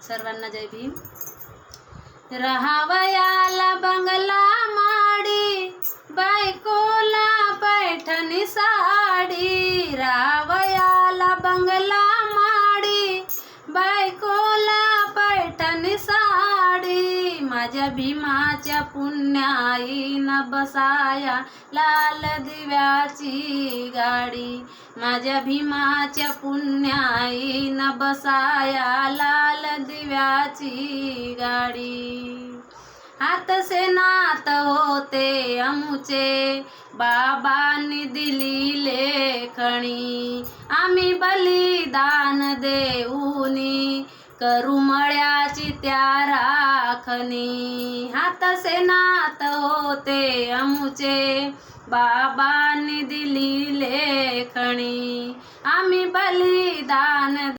सर्वांना जय भीम. राहावयाला बंगला माडी, बायकोला पैठणी साडी. राहावयाला बंगला माडी, बायकोला पैठणी साडी. माझ्या भीमाच्या पुण्याईनं बसाया लाल दिव्याची गाडी. माझ्या भीमाच्या पुण्याईनं बसाया लाल दिव्याची गाडी. हात सेनात होते अमुचे, बाबांनी दिली लेखणी. आम्ही बलिदान देऊनी, करू मळ्याची त्या राखणी. हात सेनात होते अमुचे, बाबांनी दिली लेखणी. आम्ही बलिदान